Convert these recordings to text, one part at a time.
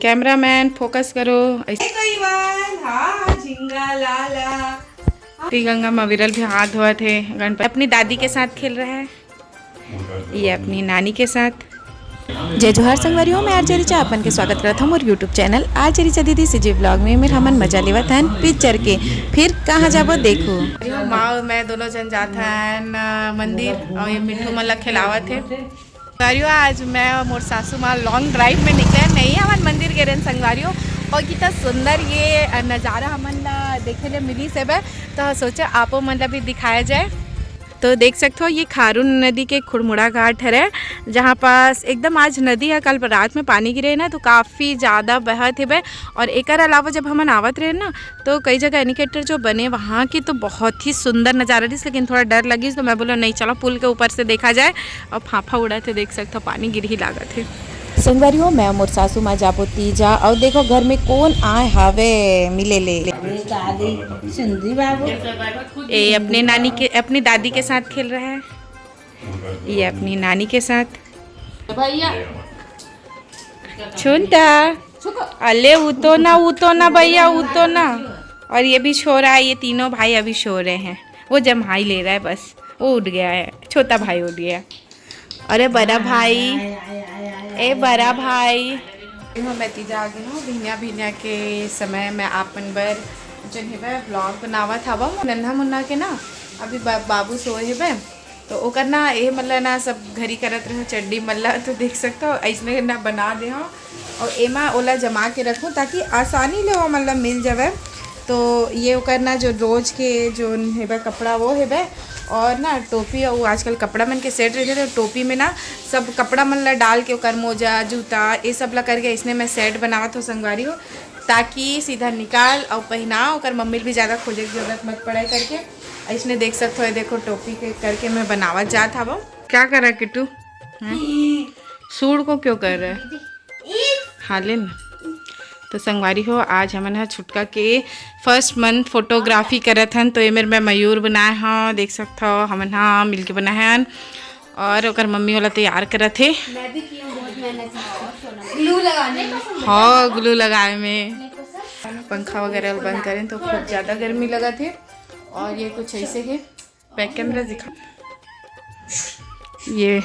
Cameraman focus करो। गंगा में विरल भी हाथ धोए थे। गणपति अपनी दादी के साथ खेल रहा है, ये अपनी नानी के साथ। जय जोहार संगवारी मैं आरजे रिचा अपन के स्वागत करता हूँ और यूट्यूब चैनल आरजे रिचा दीदी सीजे ब्लॉग में मेरे हमन मजा लेवत हन पिक्चर के। फिर कहाँ जाबो देखो। माँ और मैं दोनों जन जात हन मंदिर और ये मिट्टू मन ला खिलावत थे। संगवारियों आज मैं और मोर सासू माँ लॉन्ग ड्राइव में निकले नहीं हमन मंदिर गे रहे संगवारियों, और कितना सुंदर ये नज़ारा हमन ला देखे ले मिली सब है, तो सोचा आपो मन ला भी दिखाया जाए। तो देख सकते हो ये खारून नदी के खुड़मुड़ा घाट है, जहाँ पास एकदम आज नदी है, कल रात में पानी गिरे ना तो काफ़ी ज़्यादा बहत है। और एक अलावा जब हम आवत रहे ना तो कई जगह इंडिकेटर जो बने वहाँ की तो बहुत ही सुंदर नज़ारा रही, लेकिन थोड़ा डर लगी तो मैं बोला नहीं चलो पुल के ऊपर से देखा जाए। और फाफा उड़ा थे, देख सकते हो पानी गिर ही लागत है। संगवारी मैं मोर सासू माँ जाबो तीजा और देखो घर में कौन आए हावे मिले ले। ये अपनी दादी के साथ खेल रहा है, ये अपनी नानी के साथ। छुनता अले उतो ना भैया उतो ना। और ये भी सो रहा है, ये तीनों भाई अभी सो रहे हैं। वो जम्हाई ले रहा है, बस वो उठ गया है, छोटा भाई उठ गया। अरे बड़ा भाई, ए बड़ा भाई मैं तीजा आ गई हूँ। भिनिया के समय मैं आपन बर जन हेबे ब्लॉग बनावत हवा नन्हा मुन्ना के ना। अभी बाबू सोए हेबे तो ओकर ना ये मतलब ना सब घरी करत रहे चड्डी मल्ला, तो देख सकते हो ऐसने ना बना दे हो और एमा ओला जमा के रखूँ ताकि आसानी ले वो मतलब मिल जावे। तो ये ओकर ना जो रोज़ के जो हेबे कपड़ा वो हेबे, और ना टोपी वो आजकल कपड़ा मन के सेट रहते थे, टोपी में ना सब कपड़ा मन ला डाल के ओकर मोजा जूता ये सब ला करके इसने मैं सेट बनावत हो संगवारी हो, ताकि सीधा निकाल और पहना ओकर मम्मी भी ज़्यादा खोजे की जरूरत मत पड़े करके। इसने देख सकते हो देखो टोपी के करके मैं बनावत जात हवा। क्या कर रहा है किट्टू? सूट को क्यों कर रहा है? हाले ना। तो संगवारी हो आज हमन है छुटका के फर्स्ट मंथ फोटोग्राफी करत हन, तो ये मेरे मैं मयूर बनाए हाँ, देख सकते हो हमन हाँ मिल के बनाए हन। और ओकर मम्मी वाला तैयार करत थे। मैं भी की हूं बहुत मेहनत ग्लू लगाने में। हाँ ग्लू लगाए में पंखा वगैरह बंद करें तो खूब ज़्यादा गर्मी लगा थे। और ये कुछ ऐसे है, बैक कैमरा दिखा। ये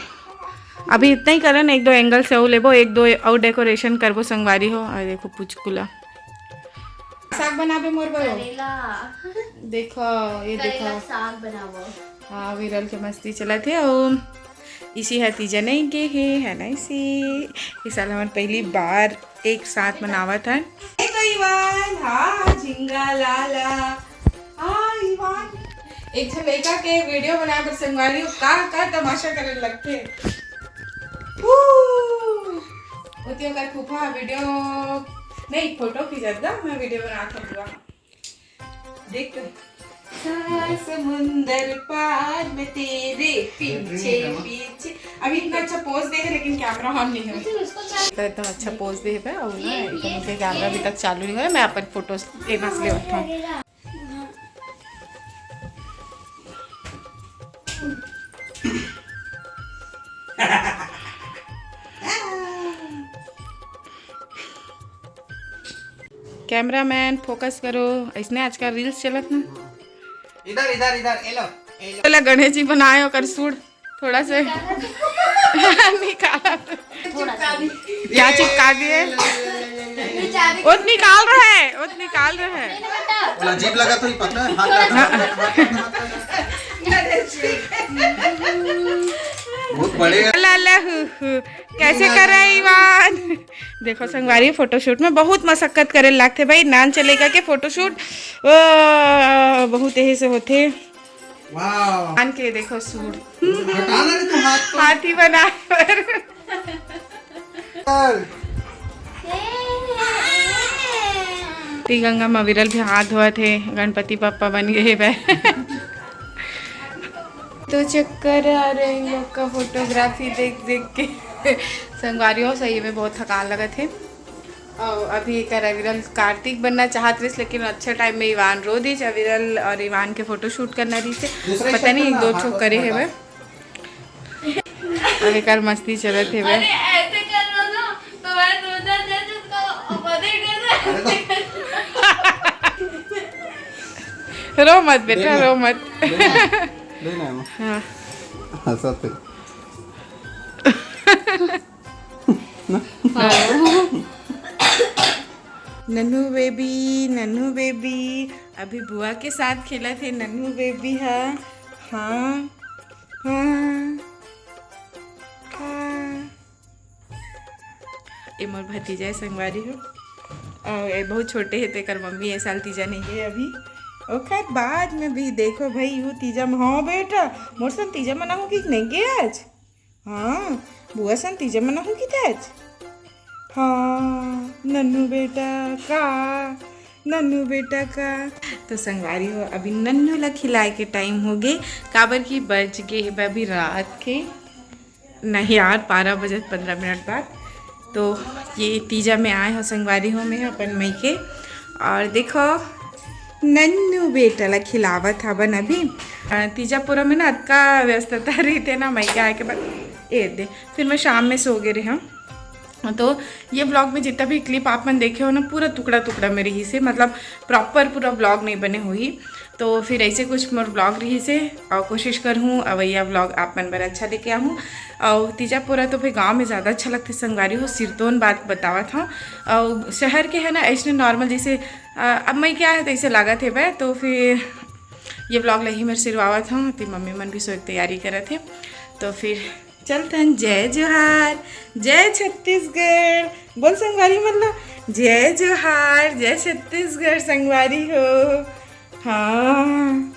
अभी इतना ही करन, एक दो एंगल से वो लेबो, एक दो और डेकोरेशन करबो संगवारी हो। और देखो पुचकुला साग बनाबे मोर बरो, देखो ये देखो साग बनावो। हाँ विरल के मस्ती चला थे। और इसी हती जने के है ना इसी इस साल हमारे पहली बार एक साथ मनावत है। हाँ झिंगा लाला हाँ इवान एक लड़का के वीडियो बनाए पर संगवारी का तमाशा करने लगते उतियों कर फूफा वीडियो नहीं फोटो खींचत गा, मैं वीडियो बनाता हुआ देख समुंदर पार में तेरे पीछे। अभी इतना अच्छा पोज देगा लेकिन कैमरा ऑन नहीं है, तो एकदम अच्छा पोज दे है और ना एकदम के कैमरा अभी तक चालू नहीं हुआ। मैं अपन फोटोज लेना से लेता हूँ। कैमरामैन फोकस करो, इसने आजकल रील्स चलत ना। इधर इधर इधर पहले गणेश जी बनाए हो कर सूट थोड़ा से निकाला क्या चिपका दिए वो निकाल रहा है अजीब लगा तो ही पता है हाथ बहुत बड़े कैसे कर रहे हैं इवान। देखो संगवारी फोटोशूट में बहुत मशक्कत करे लगते भाई, नान चलेगा के फोटोशूट बहुत यही से होते। वाह के देखो सूट हाथी बना गंगा में विरल भी हाथ धोए थे, गणपति पापा बन गए वे। तो चक्कर आ रहे इन लोग का फोटोग्राफी देख के संगवारियों सही में बहुत थकान लगा थे। और अभी एक विरल कार्तिक बनना चाहत रही, लेकिन अच्छा टाइम में इवान रो दी विरल और इवान के फोटो शूट करना रही से पता नहीं एक दो ठो करे है वे अब एक मस्ती चलत है वे। रो मत बेटा, रो मत। लेना है हाँ हंसते नन्नू बेबी, नन्नू बेबी अभी बुआ के साथ खेला थे। नन्नू बेबी है। हाँ हाँ हाँ। ये मोर भतीजा संगवारी हो और ये बहुत छोटे है तेकर मम्मी ये साल तीजा नहीं है अभी। ओके बाद में भी देखो भाई वो तीजा में। हाँ बेटा मोर सन तीजा मना हो कि नहीं गए आज। हाँ बुआ सन तीजा मना हो कि आज। हाँ नन्नू बेटा का, नन्नू बेटा का। तो संगवारी हो अभी नन्नू ला खिलाए के टाइम हो गए। काबर की बज गए अभी रात के नहीं यार 12 बजे 15 मिनट बाद। तो ये तीजा में आए हो संगवारी हो में अपन मई के। और देखो नन्नू बेटा ला खिलावत हवन अभी। तीजा पूरा में ना अतका व्यस्तता रही थे ना मई के आए के बाद ए दे फिर मैं शाम में सो गए रहे। तो ये ब्लॉग में जितना भी क्लिप आप मन देखे हो ना पूरा टुकड़ा टुकड़ा में रही से, मतलब प्रॉपर पूरा ब्लॉग नहीं बने हुई। तो फिर ऐसे कुछ मोर ब्लॉग रही से और कोशिश करूँ अवैया ब्लॉग आप मन बर अच्छा लेके आऊँ। और तीजा पूरा तो भाई गांव में ज़्यादा अच्छा लगता है संगवारी हो। सिरतोन बात बतावा था और शहर के है ना ऐसे नॉर्मल जैसे अब मैं क्या है तो ऐसे लागत है वह। तो फिर ये ब्लॉग लही मेरे सिरवावा था तो मम्मी मन भी सोच तैयारी करे थे। तो फिर चलते हैं। जय जोहार, जय छत्तीसगढ़ बोल संगवारी मतलब जय जोहार, जय छत्तीसगढ़ संगवारी हो। हाँ